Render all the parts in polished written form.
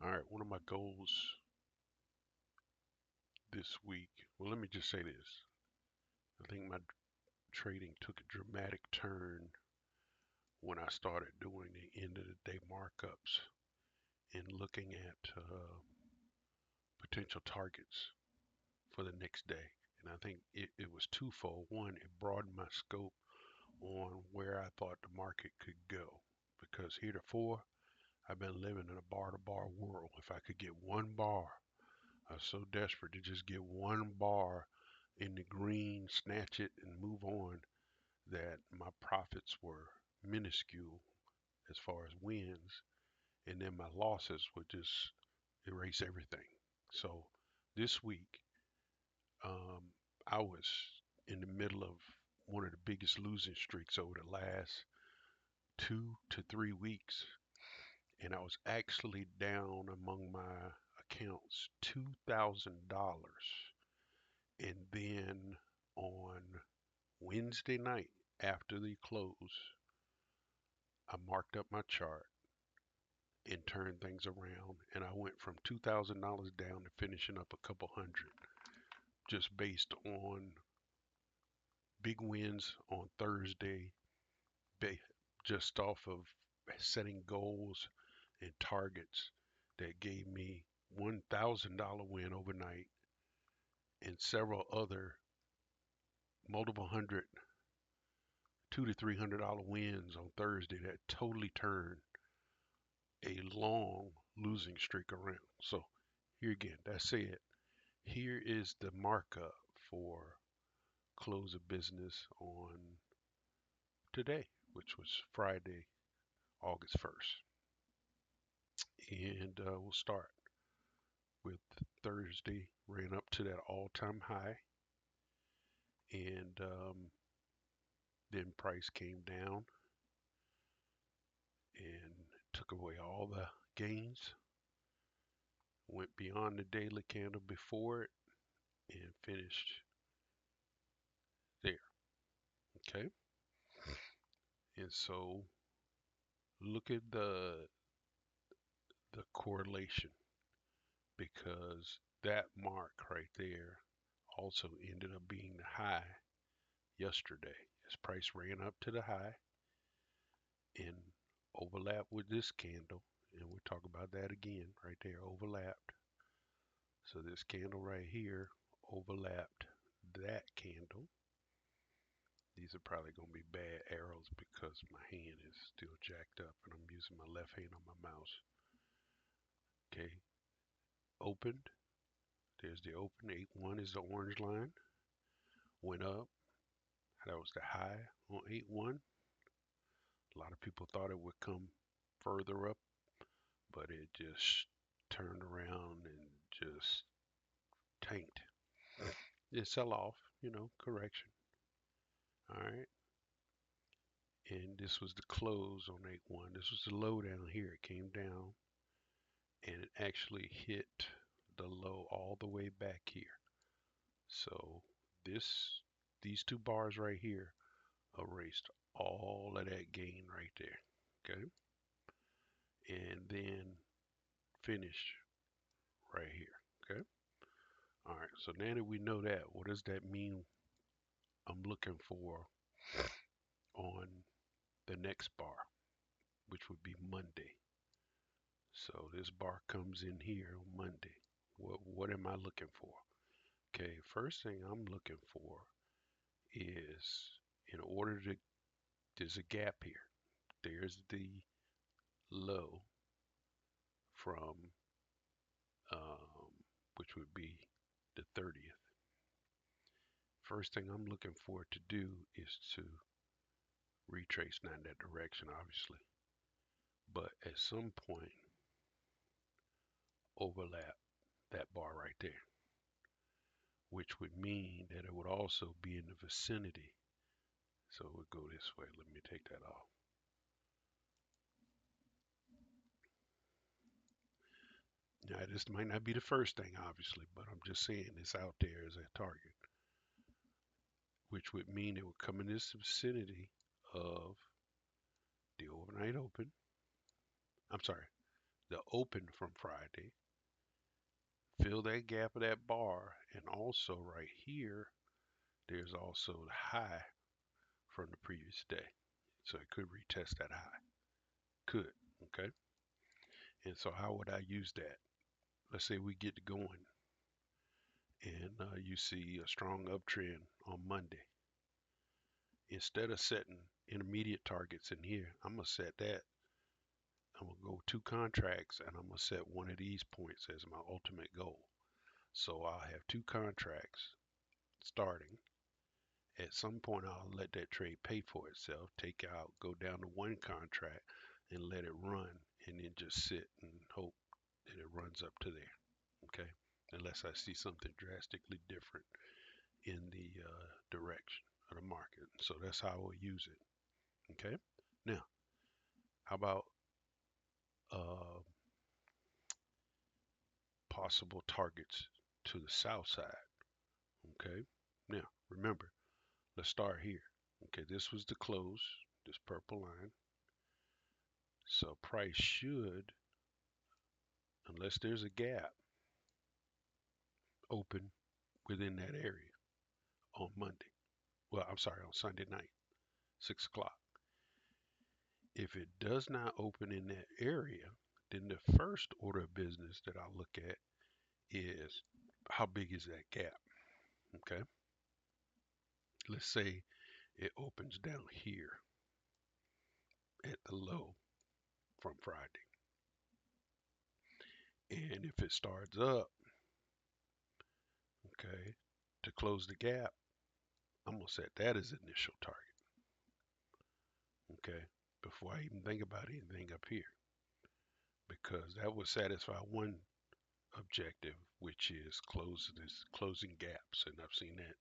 All right, one of my goals this week, well, let me just say this. I think my trading took a dramatic turn when I started doing the end of the day markups and looking at potential targets for the next day. And I think it was twofold. One, it broadened my scope on where I thought the market could go. Because heretofore, I've been living in a bar to bar world. If I could get one bar, I was so desperate to just get one bar in the green, snatch it, and move on, that my profits were minuscule as far as wins, and then my losses would just erase everything. So this week, um, I was in the middle of one of the biggest losing streaks over the last 2 to 3 weeks, and I was actually down among my accounts $2,000. And then on Wednesday night after the close, I marked up my chart and turned things around, and I went from $2,000 down to finishing up a couple hundred, just based on big wins on Thursday, just off of setting goals and targets that gave me $1,000 win overnight, and several other multiple hundred, $200 to $300 wins on Thursday that totally turned a long losing streak around. So here again, that's it. Here is the markup for close of business on today, which was Friday, August 1st. And we'll start with Thursday, ran up to that all-time high, and then price came down and took away all the gains, went beyond the daily candle before it, and finished there. Okay, and so look at the correlation, because that mark right there also ended up being the high yesterday. As price ran up to the high and overlapped with this candle, and we'll talk about that again right there, overlapped. So this candle right here overlapped that candle. These are probably going to be bad arrows because my hand is still jacked up and I'm using my left hand on my mouse. Okay, opened. There's the open. 8-1 is the orange line. Went up. That was the high on 8-1. A lot of people thought it would come further up, but it just turned around and just tanked. It sell off, correction. All right. And this was the close on 8-1. This was the low down here. It came down and it actually hit the low all the way back here. So these two bars right here erased all of that gain right there. Okay. And then finish right here. Okay. All right. So now that we know that, what does that mean I'm looking for on the next bar, which would be Monday? So this bar comes in here on Monday. What am I looking for? Okay, first thing I'm looking for is, in order to, there's a gap here. There's the low from, which would be the 30th. First thing I'm looking for it to do is to retrace, not in that direction, obviously, but at some point overlap that bar right there, which would mean that it would also be in the vicinity. So we'll go this way. Let me take that off. Now, this might not be the first thing, obviously, but I'm just saying it's out there as a target, which would mean it would come in this vicinity of the overnight open. I'm sorry, the open from Friday, fill that gap of that bar, and also right here, there's also the high from the previous day. So it could retest that high. Could, okay? And so how would I use that? Let's say we get going and you see a strong uptrend on Monday. Instead of setting intermediate targets in here, I'm gonna set that. I'm gonna go two contracts and I'm gonna set one of these points as my ultimate goal. So I'll have two contracts starting. At some point, I'll let that trade pay for itself, take out, go down to one contract and let it run, and then just sit and hope that it runs up to there. Okay. Unless I see something drastically different in the direction of the market. So that's how I will use it. Okay. Now, how about uh, possible targets to the south side? Okay. Now, remember, let's start here. Okay, this was the close, this purple line. So price should, unless there's a gap, open within that area on Monday. Well, I'm sorry, on Sunday night, 6 o'clock. If it does not open in that area, then the first order of business that I look at is how big is that gap? Okay, let's say it opens down here at the low from Friday. And if it starts up, okay, to close the gap, I'm gonna set that as initial target, okay, before I even think about anything up here, because that would satisfy one objective, which is closing gaps, and I've seen that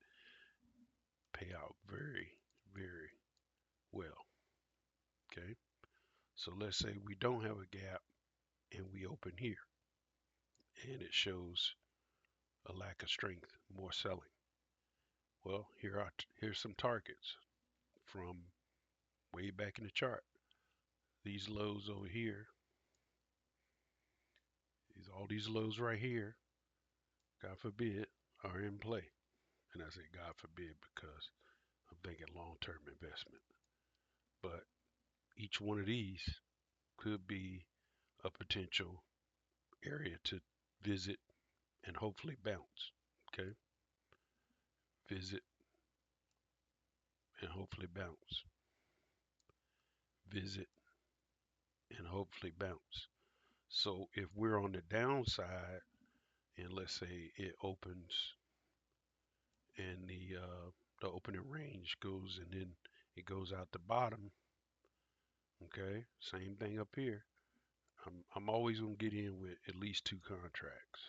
pay out very, very well. Okay, so let's say we don't have a gap and we open here, and it shows a lack of strength, more selling. Well, here's some targets from way back in the chart. These lows over here, all these lows right here, God forbid, are in play. And I say God forbid because I'm thinking long-term investment. But each one of these could be a potential area to visit and hopefully bounce. Okay, visit and hopefully bounce. Visit and hopefully bounce. So if we're on the downside, and let's say it opens and the opening range goes and then it goes out the bottom. Okay, same thing up here. I'm always gonna get in with at least two contracts.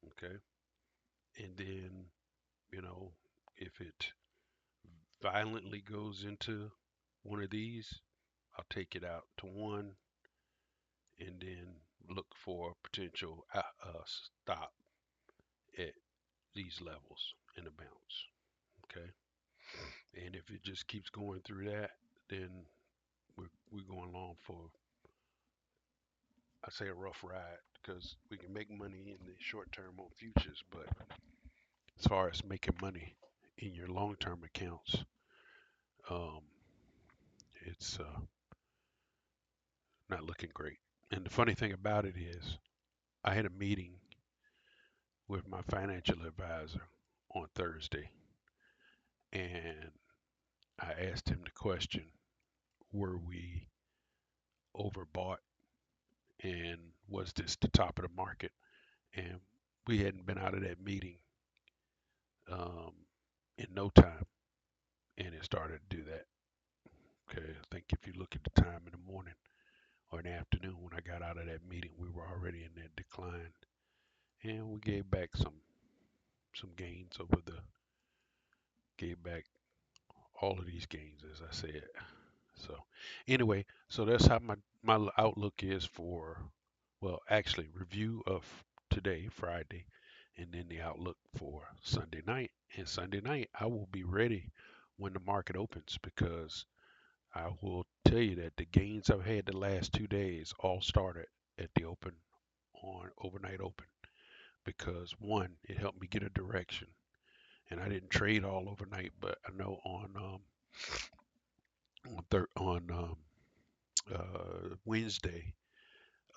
Okay, and then if it violently goes into one of these, I'll take it out to one and then look for a potential stop at these levels in a bounce. Okay, and if it just keeps going through that, then we're going along for, I say, a rough ride because we can make money in the short term on futures, but as far as making money in your long term accounts, um, it's not looking great. And the funny thing about it is, I had a meeting with my financial advisor on Thursday, and I asked him the question, were we overbought and was this the top of the market? And we hadn't been out of that meeting um, in no time, and it started to do that. Okay, I think if you look at the time in the morning or in the afternoon when I got out of that meeting, we were already in that decline, and we gave back some gains over the gave back all of these gains, as I said. So anyway, so that's how my outlook is for, well, actually review of today, Friday, and then the outlook for Sunday night. And Sunday night, I will be ready when the market opens because I will tell you that the gains I've had the last 2 days all started at the open on overnight open because one, it helped me get a direction, and I didn't trade all overnight, but I know on Wednesday,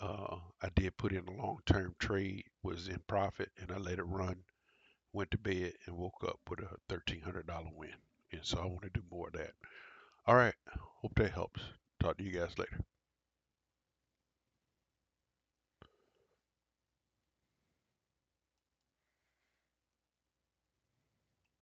I did put in a long-term trade, was in profit, and I let it run. Went to bed and woke up with a $1,300 win, and so I want to do more of that. All right, hope that helps. Talk to you guys later.